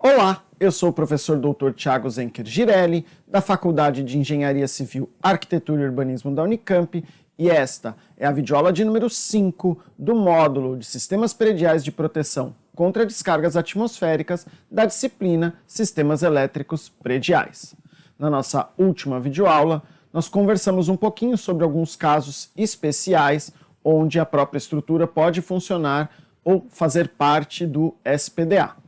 Olá, eu sou o professor Dr. Thiago Zenker Girelli, da Faculdade de Engenharia Civil, Arquitetura e Urbanismo da Unicamp, e esta é a videoaula de número 5 do módulo de Sistemas Prediais de Proteção contra Descargas Atmosféricas da disciplina Sistemas Elétricos Prediais. Na nossa última videoaula, nós conversamos um pouquinho sobre alguns casos especiais onde a própria estrutura pode funcionar ou fazer parte do SPDA.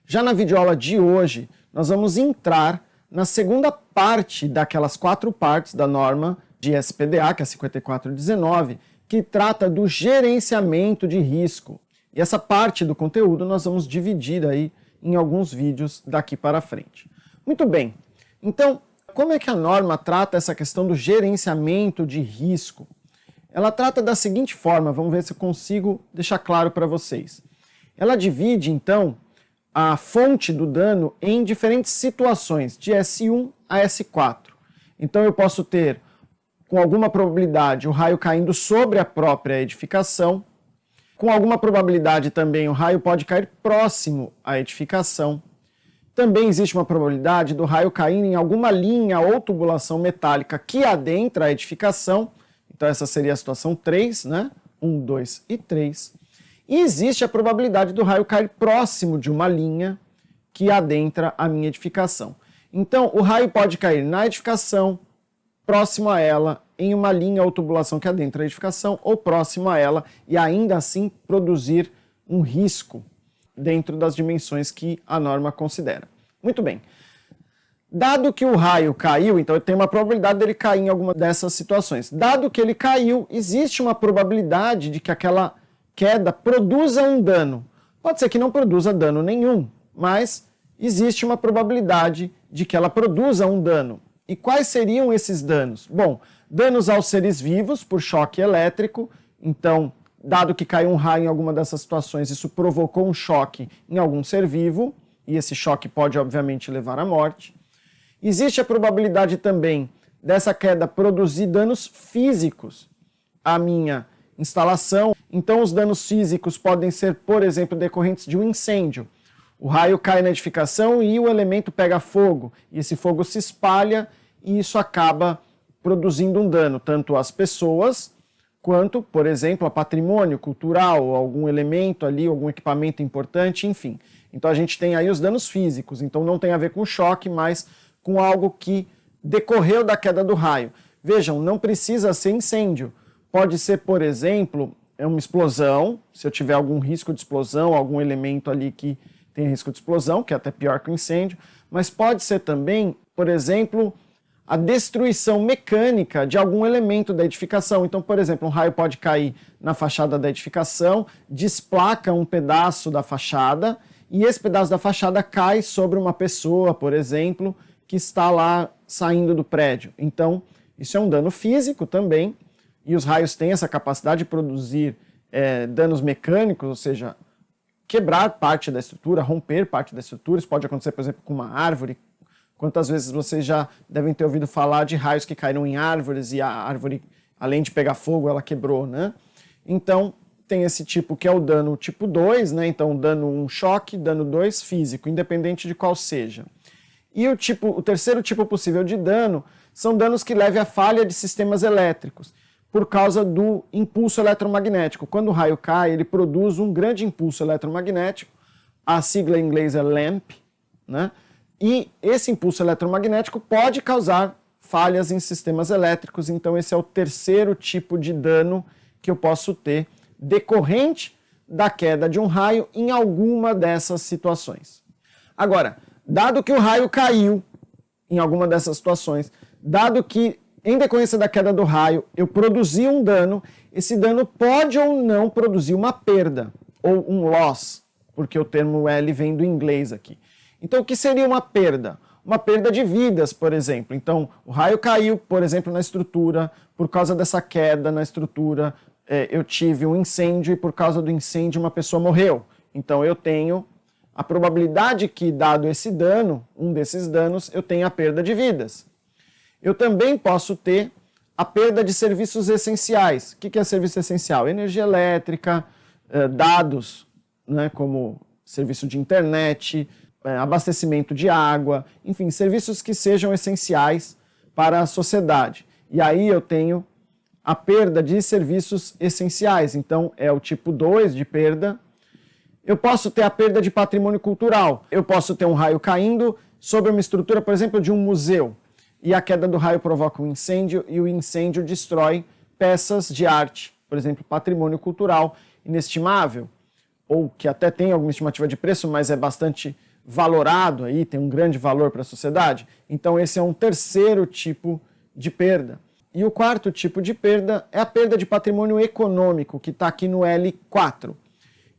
Já na videoaula de hoje, nós vamos entrar na segunda parte daquelas 4 partes da norma de SPDA, que é a 5419, que trata do gerenciamento de risco. E essa parte do conteúdo nós vamos dividir aí em alguns vídeos daqui para frente. Muito bem, então, como é que a norma trata essa questão do gerenciamento de risco? Ela trata da seguinte forma, vamos ver se eu consigo deixar claro para vocês. Ela divide, então, a fonte do dano em diferentes situações, de S1 a S4. Então eu posso ter, com alguma probabilidade, o raio caindo sobre a própria edificação, com alguma probabilidade também o raio pode cair próximo à edificação. Também existe uma probabilidade do raio cair em alguma linha ou tubulação metálica que adentra a edificação, então essa seria a situação 3, né? 1, 2 e 3. E existe a probabilidade do raio cair próximo de uma linha que adentra a minha edificação. Então, o raio pode cair na edificação, próximo a ela, em uma linha ou tubulação que adentra a edificação, ou próximo a ela, e ainda assim produzir um risco dentro das dimensões que a norma considera. Muito bem. Dado que o raio caiu, então eu tenho uma probabilidade dele cair em alguma dessas situações. Dado que ele caiu, existe uma probabilidade de que aquela queda produza um dano. Pode ser que não produza dano nenhum, mas existe uma probabilidade de que ela produza um dano. E quais seriam esses danos? Bom, danos aos seres vivos por choque elétrico. Então, dado que caiu um raio em alguma dessas situações, isso provocou um choque em algum ser vivo, e esse choque pode, obviamente, levar à morte. Existe a probabilidade também dessa queda produzir danos físicos à minha instalação. Então, os danos físicos podem ser, por exemplo, decorrentes de um incêndio. O raio cai na edificação e o elemento pega fogo, e esse fogo se espalha e isso acaba produzindo um dano, tanto às pessoas, quanto, por exemplo, a patrimônio cultural, algum elemento ali, algum equipamento importante, enfim. Então, a gente tem aí os danos físicos, então não tem a ver com choque, mas com algo que decorreu da queda do raio. Vejam, não precisa ser incêndio. Pode ser, por exemplo, uma explosão, se eu tiver algum risco de explosão, algum elemento ali que tem risco de explosão, que é até pior que o incêndio, mas pode ser também, por exemplo, a destruição mecânica de algum elemento da edificação. Então, por exemplo, um raio pode cair na fachada da edificação, desplaca um pedaço da fachada, e esse pedaço da fachada cai sobre uma pessoa, por exemplo, que está lá saindo do prédio. Então, isso é um dano físico também, e os raios têm essa capacidade de produzir danos mecânicos, ou seja, quebrar parte da estrutura, romper parte da estrutura. Isso pode acontecer, por exemplo, com uma árvore. Quantas vezes vocês já devem ter ouvido falar de raios que caíram em árvores e a árvore, além de pegar fogo, ela quebrou, né? Então, tem esse tipo que é o dano tipo 2, né? Então, dano 1 choque, dano 2 físico, independente de qual seja. E o terceiro tipo possível de dano são danos que levem à falha de sistemas elétricos, por causa do impulso eletromagnético. Quando o raio cai, ele produz um grande impulso eletromagnético, a sigla em inglês é LAMP, né? E esse impulso eletromagnético pode causar falhas em sistemas elétricos, então esse é o terceiro tipo de dano que eu posso ter decorrente da queda de um raio em alguma dessas situações. Agora, dado que o raio caiu em alguma dessas situações, dado que em decorrência da queda do raio, eu produzi um dano, esse dano pode ou não produzir uma perda, ou um loss, porque o termo L vem do inglês aqui. Então, o que seria uma perda? Uma perda de vidas, por exemplo. Então, o raio caiu, por exemplo, na estrutura, por causa dessa queda na estrutura, eu tive um incêndio e por causa do incêndio uma pessoa morreu. Então, eu tenho a probabilidade que, dado esse dano, um desses danos, eu tenha a perda de vidas. Eu também posso ter a perda de serviços essenciais. O que é serviço essencial? Energia elétrica, dados, né, como serviço de internet, abastecimento de água, enfim, serviços que sejam essenciais para a sociedade. E aí eu tenho a perda de serviços essenciais, então é o tipo 2 de perda. Eu posso ter a perda de patrimônio cultural, eu posso ter um raio caindo sobre uma estrutura, por exemplo, de um museu, e a queda do raio provoca um incêndio, e o incêndio destrói peças de arte, por exemplo, patrimônio cultural inestimável, ou que até tem alguma estimativa de preço, mas é bastante valorado aí, tem um grande valor para a sociedade. Então esse é um terceiro tipo de perda. E o quarto tipo de perda é a perda de patrimônio econômico, que está aqui no L4.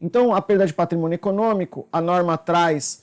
Então a perda de patrimônio econômico, a norma traz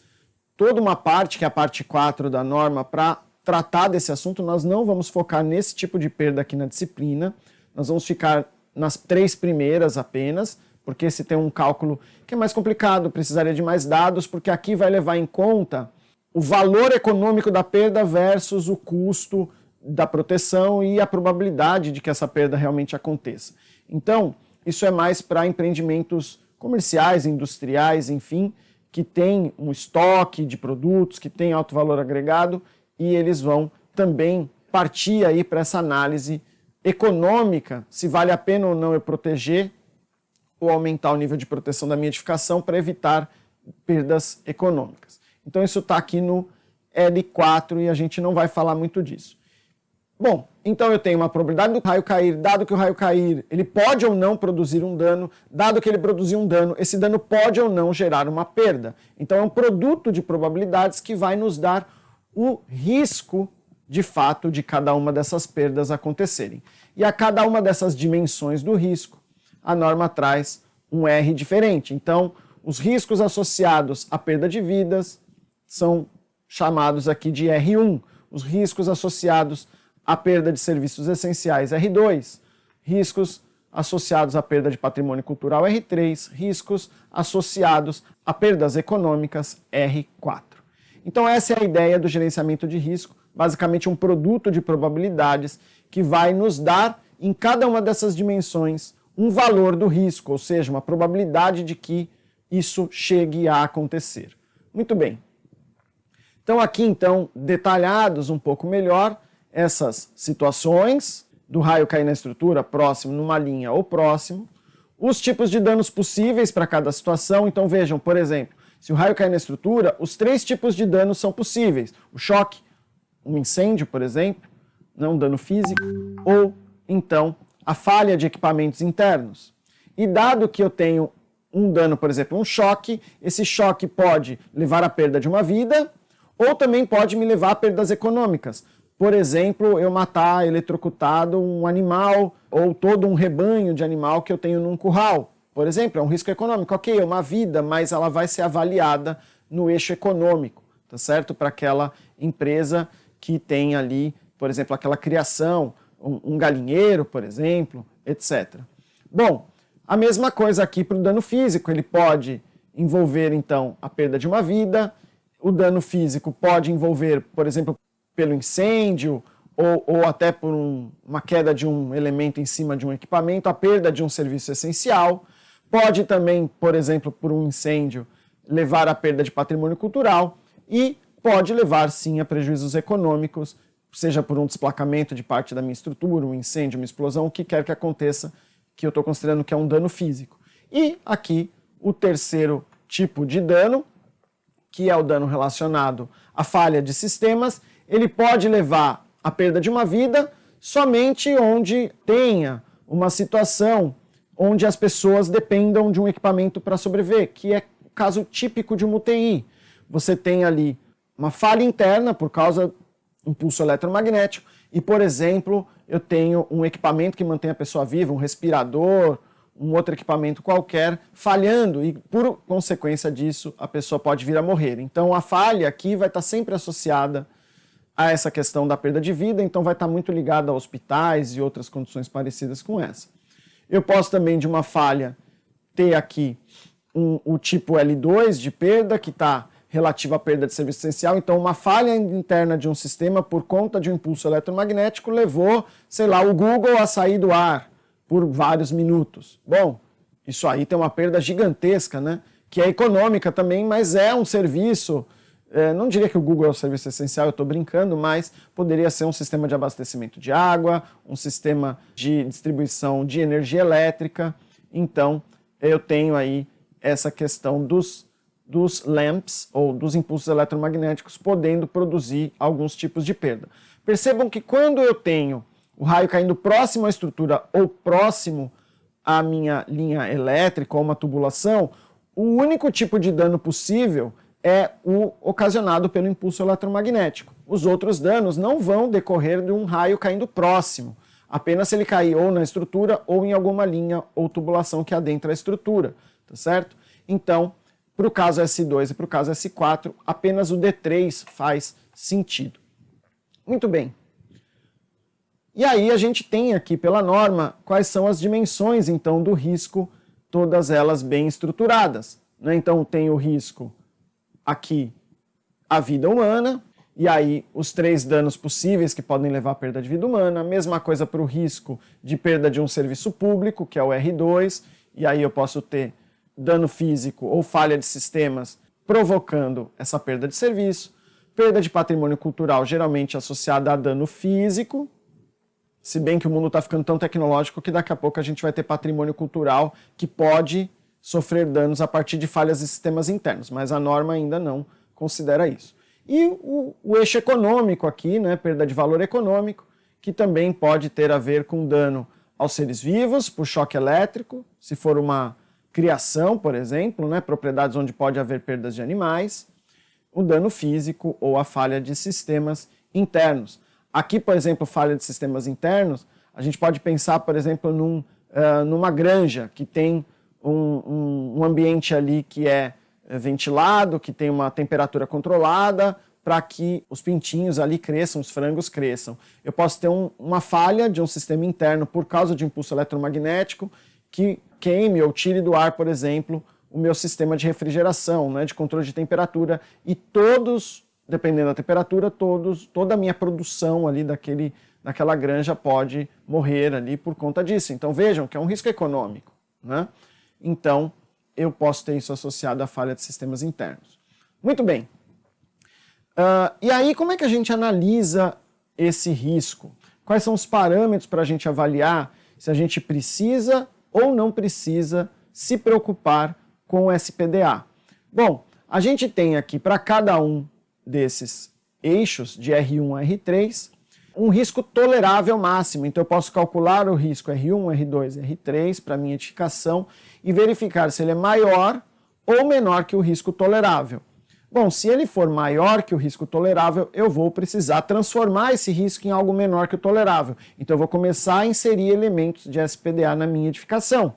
toda uma parte, que é a parte 4 da norma, para tratar desse assunto. Nós não vamos focar nesse tipo de perda aqui na disciplina, nós vamos ficar nas 3 primeiras apenas, porque esse tem um cálculo que é mais complicado, precisaria de mais dados, porque aqui vai levar em conta o valor econômico da perda versus o custo da proteção e a probabilidade de que essa perda realmente aconteça. Então, isso é mais para empreendimentos comerciais, industriais, enfim, que tem um estoque de produtos, que tem alto valor agregado, e eles vão também partir aí para essa análise econômica, se vale a pena ou não eu proteger ou aumentar o nível de proteção da minha edificação para evitar perdas econômicas. Então isso está aqui no L4 e a gente não vai falar muito disso. Bom, então eu tenho uma probabilidade do raio cair, dado que o raio cair, ele pode ou não produzir um dano, dado que ele produzir um dano, esse dano pode ou não gerar uma perda. Então é um produto de probabilidades que vai nos dar o risco, de fato, de cada uma dessas perdas acontecerem. E a cada uma dessas dimensões do risco, a norma traz um R diferente. Então, os riscos associados à perda de vidas são chamados aqui de R1. Os riscos associados à perda de serviços essenciais, R2. Riscos associados à perda de patrimônio cultural, R3. Riscos associados a perdas econômicas, R4. Então essa é a ideia do gerenciamento de risco, basicamente um produto de probabilidades que vai nos dar, em cada uma dessas dimensões, um valor do risco, ou seja, uma probabilidade de que isso chegue a acontecer. Muito bem. Então aqui, detalhados um pouco melhor, essas situações do raio cair na estrutura, próximo, numa linha ou próximo, os tipos de danos possíveis para cada situação. Então vejam, por exemplo, se o raio cair na estrutura, os 3 tipos de danos são possíveis. O choque, um incêndio, por exemplo, um dano físico, ou então a falha de equipamentos internos. E dado que eu tenho um dano, por exemplo, um choque, esse choque pode levar à perda de uma vida, ou também pode me levar a perdas econômicas. Por exemplo, eu matar eletrocutado um animal ou todo um rebanho de animal que eu tenho num curral. Por exemplo, é um risco econômico. Ok, é uma vida, mas ela vai ser avaliada no eixo econômico, tá certo? Para aquela empresa que tem ali, por exemplo, aquela criação, um galinheiro, por exemplo, etc. Bom, a mesma coisa aqui para o dano físico. Ele pode envolver, então, a perda de uma vida. O dano físico pode envolver, por exemplo, pelo incêndio ou até por uma queda de um elemento em cima de um equipamento, a perda de um serviço essencial. Pode também, por exemplo, por um incêndio, levar à perda de patrimônio cultural e pode levar, sim, a prejuízos econômicos, seja por um desplacamento de parte da minha estrutura, um incêndio, uma explosão, o que quer que aconteça, que eu estou considerando que é um dano físico. E aqui o terceiro tipo de dano, que é o dano relacionado à falha de sistemas, ele pode levar à perda de uma vida somente onde tenha uma situação onde as pessoas dependam de um equipamento para sobreviver, que é o caso típico de uma UTI. Você tem ali uma falha interna por causa do impulso eletromagnético e, por exemplo, eu tenho um equipamento que mantém a pessoa viva, um respirador, um outro equipamento qualquer, falhando e, por consequência disso, a pessoa pode vir a morrer. Então, a falha aqui vai estar sempre associada a essa questão da perda de vida, então vai estar muito ligada a hospitais e outras condições parecidas com essa. Eu posso também, de uma falha, ter aqui o tipo L2 de perda, que está relativo à perda de serviço essencial. Então, uma falha interna de um sistema por conta de um impulso eletromagnético levou, sei lá, o Google a sair do ar por vários minutos. Bom, isso aí tem uma perda gigantesca, né? que é econômica também, mas é um serviço, não diria que o Google é um serviço essencial, eu estou brincando, mas poderia ser um sistema de abastecimento de água, um sistema de distribuição de energia elétrica. Então, eu tenho aí essa questão dos LAMPs, ou dos impulsos eletromagnéticos, podendo produzir alguns tipos de perda. Percebam que quando eu tenho o raio caindo próximo à estrutura ou próximo à minha linha elétrica ou uma tubulação, o único tipo de dano possível é o ocasionado pelo impulso eletromagnético. Os outros danos não vão decorrer de um raio caindo próximo, apenas se ele cair ou na estrutura ou em alguma linha ou tubulação que adentra a estrutura, tá certo? Então, para o caso S2 e para o caso S4, apenas o D3 faz sentido. Muito bem. E aí a gente tem aqui pela norma quais são as dimensões, então, do risco, todas elas bem estruturadas, né? Então tem o risco aqui, a vida humana, e aí os 3 danos possíveis que podem levar à perda de vida humana, mesma coisa para o risco de perda de um serviço público, que é o R2, e aí eu posso ter dano físico ou falha de sistemas provocando essa perda de serviço, perda de patrimônio cultural geralmente associada a dano físico, se bem que o mundo está ficando tão tecnológico que daqui a pouco a gente vai ter patrimônio cultural que pode sofrer danos a partir de falhas de sistemas internos, mas a norma ainda não considera isso. E o eixo econômico aqui, né, perda de valor econômico, que também pode ter a ver com dano aos seres vivos, por choque elétrico, se for uma criação, por exemplo, né, propriedades onde pode haver perdas de animais, o dano físico ou a falha de sistemas internos. Aqui, por exemplo, falha de sistemas internos, a gente pode pensar, por exemplo, numa granja que tem um ambiente ali que é ventilado, que tem uma temperatura controlada, para que os pintinhos ali cresçam, os frangos cresçam. Eu posso ter uma falha de um sistema interno por causa de impulso eletromagnético que queime ou tire do ar, por exemplo, o meu sistema de refrigeração, né, de controle de temperatura, e todos, dependendo da temperatura, toda a minha produção ali daquela granja pode morrer ali por conta disso. Então vejam que é um risco econômico, né? Então eu posso ter isso associado à falha de sistemas internos. Muito bem. E aí como é que a gente analisa esse risco? Quais são os parâmetros para a gente avaliar se a gente precisa ou não precisa se preocupar com o SPDA? Bom, a gente tem aqui para cada um desses eixos de R1 a R3 um risco tolerável máximo. Então eu posso calcular o risco R1, R2 e R3 para minha edificação e verificar se ele é maior ou menor que o risco tolerável. Bom, se ele for maior que o risco tolerável, eu vou precisar transformar esse risco em algo menor que o tolerável. Então eu vou começar a inserir elementos de SPDA na minha edificação.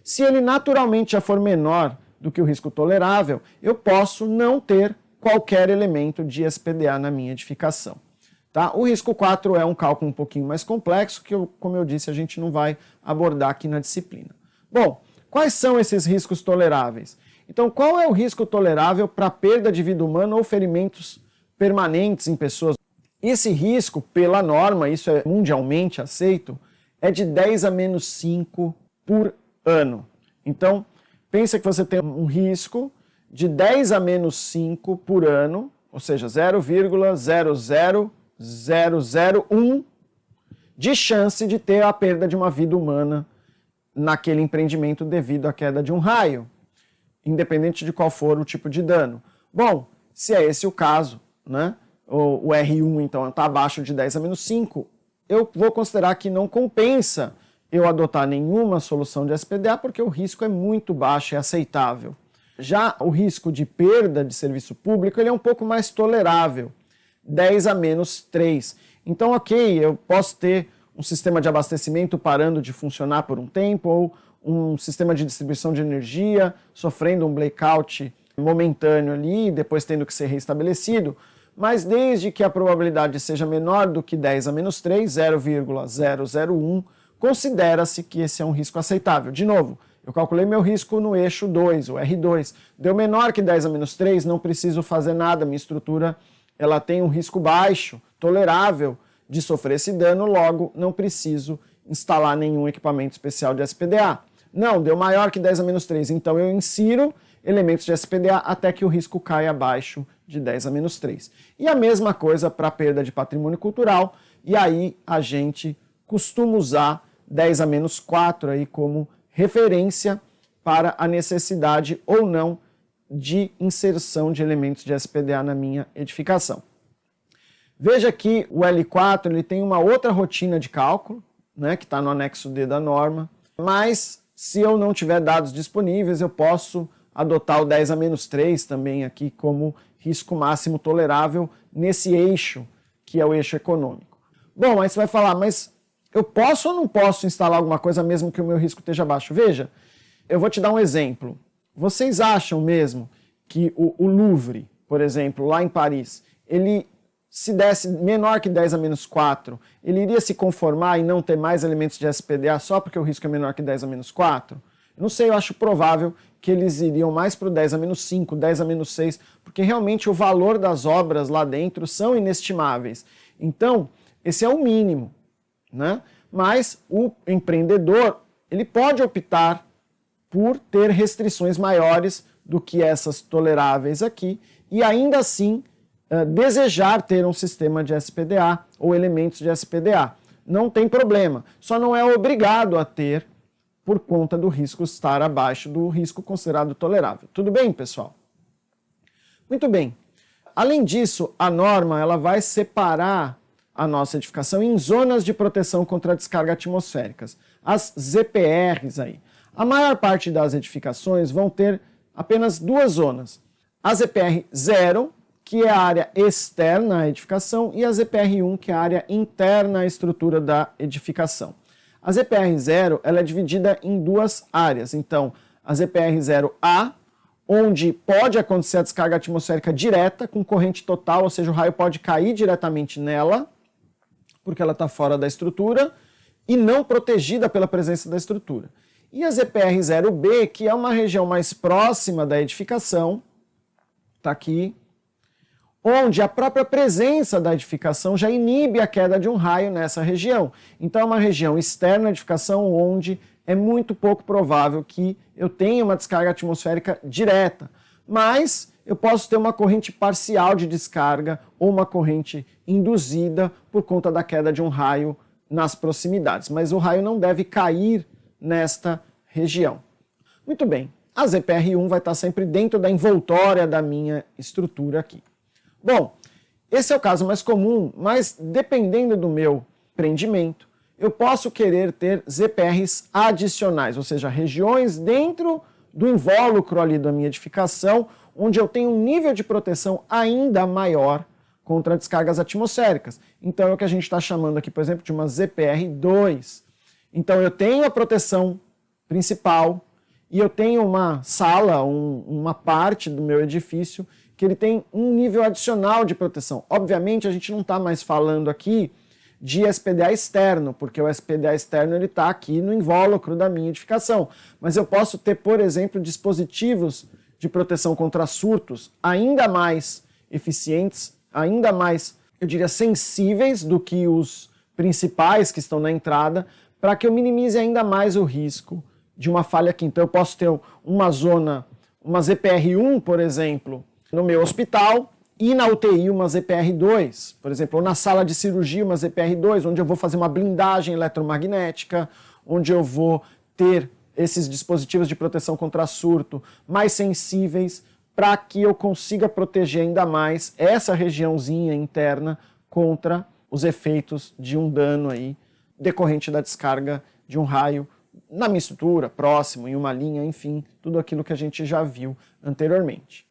Se ele naturalmente já for menor do que o risco tolerável, eu posso não ter qualquer elemento de SPDA na minha edificação. Tá? O risco 4 é um cálculo um pouquinho mais complexo, que, como eu disse, a gente não vai abordar aqui na disciplina. Bom, quais são esses riscos toleráveis? Então, qual é o risco tolerável para perda de vida humana ou ferimentos permanentes em pessoas? Esse risco, pela norma, isso é mundialmente aceito, é de 10 a menos 5 por ano. Então, pensa que você tem um risco de 10 a menos 5 por ano, ou seja, 0,00001 de chance de ter a perda de uma vida humana naquele empreendimento devido à queda de um raio, independente de qual for o tipo de dano. Bom, se é esse o caso, né, o R1 então está abaixo de 10 a menos 5, eu vou considerar que não compensa eu adotar nenhuma solução de SPDA porque o risco é muito baixo e aceitável. Já o risco de perda de serviço público ele é um pouco mais tolerável, 10 a menos 3. Então, ok, eu posso ter um sistema de abastecimento parando de funcionar por um tempo, ou um sistema de distribuição de energia sofrendo um blackout momentâneo ali, depois tendo que ser reestabelecido, mas desde que a probabilidade seja menor do que 10 a menos 3, 0,001, considera-se que esse é um risco aceitável. De novo, eu calculei meu risco no eixo 2, o R2. Deu menor que 10 a menos 3, não preciso fazer nada, minha estrutura ela tem um risco baixo, tolerável, de sofrer esse dano, logo não preciso instalar nenhum equipamento especial de SPDA. Não, deu maior que 10 a menos 3, então eu insiro elementos de SPDA até que o risco caia abaixo de 10-3. E a mesma coisa para a perda de patrimônio cultural, e aí a gente costuma usar 10-4 aí como referência para a necessidade ou não de inserção de elementos de SPDA na minha edificação. Veja que o L4 ele tem uma outra rotina de cálculo, né, que está no anexo D da norma, mas se eu não tiver dados disponíveis, eu posso adotar o 10-3 também aqui como risco máximo tolerável nesse eixo, que é o eixo econômico. Bom, aí você vai falar, mas eu posso ou não posso instalar alguma coisa mesmo que o meu risco esteja baixo? Veja, eu vou te dar um exemplo. Vocês acham mesmo que o Louvre, por exemplo, lá em Paris, ele se desse menor que 10-4, ele iria se conformar e não ter mais elementos de SPDA só porque o risco é menor que 10-4? Eu não sei, eu acho provável que eles iriam mais para o 10-5, 10-6, porque realmente o valor das obras lá dentro são inestimáveis. Então, esse é o mínimo, né? Mas o empreendedor, ele pode optar por ter restrições maiores do que essas toleráveis aqui e ainda assim desejar ter um sistema de SPDA ou elementos de SPDA. Não tem problema, só não é obrigado a ter por conta do risco estar abaixo do risco considerado tolerável. Tudo bem, pessoal? Muito bem. Além disso, a norma ela vai separar a nossa edificação em zonas de proteção contra a descarga atmosféricas, as ZPRs aí. A maior parte das edificações vão ter apenas duas zonas. A ZPR 0, que é a área externa à edificação, e a ZPR 1, que é a área interna à estrutura da edificação. A ZPR 0 ela é dividida em duas áreas. Então, a ZPR 0A, onde pode acontecer a descarga atmosférica direta, com corrente total, ou seja, o raio pode cair diretamente nela, porque ela está fora da estrutura, e não protegida pela presença da estrutura. E a ZPR 0B, que é uma região mais próxima da edificação, está aqui, onde a própria presença da edificação já inibe a queda de um raio nessa região. Então é uma região externa à edificação onde é muito pouco provável que eu tenha uma descarga atmosférica direta, mas eu posso ter uma corrente parcial de descarga ou uma corrente induzida por conta da queda de um raio nas proximidades, mas o raio não deve cair nesta região. Muito bem, a ZPR1 vai estar sempre dentro da envoltória da minha estrutura aqui. Bom, esse é o caso mais comum, mas dependendo do meu empreendimento, eu posso querer ter ZPRs adicionais, ou seja, regiões dentro do invólucro ali da minha edificação, onde eu tenho um nível de proteção ainda maior contra descargas atmosféricas. Então é o que a gente está chamando aqui, por exemplo, de uma ZPR2. Então eu tenho a proteção principal e eu tenho uma sala, uma parte do meu edifício que ele tem um nível adicional de proteção. Obviamente a gente não está mais falando aqui de SPDA externo, porque o SPDA externo ele está aqui no invólucro da minha edificação. Mas eu posso ter, por exemplo, dispositivos de proteção contra surtos ainda mais eficientes, ainda mais, eu diria, sensíveis do que os principais que estão na entrada, para que eu minimize ainda mais o risco de uma falha aqui. Então eu posso ter uma zona, uma ZPR1, por exemplo, no meu hospital, e na UTI uma ZPR2, por exemplo, ou na sala de cirurgia uma ZPR2, onde eu vou fazer uma blindagem eletromagnética, onde eu vou ter esses dispositivos de proteção contra surto mais sensíveis, para que eu consiga proteger ainda mais essa regiãozinha interna contra os efeitos de um dano aí decorrente da descarga de um raio na minha estrutura, próximo, em uma linha, enfim, tudo aquilo que a gente já viu anteriormente.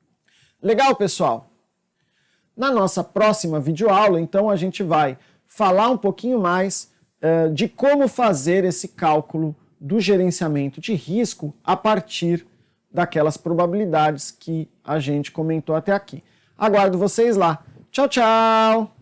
Legal, pessoal? Na nossa próxima videoaula, então, a gente vai falar um pouquinho mais de como fazer esse cálculo do gerenciamento de risco a partir daquelas probabilidades que a gente comentou até aqui. Aguardo vocês lá. Tchau, tchau!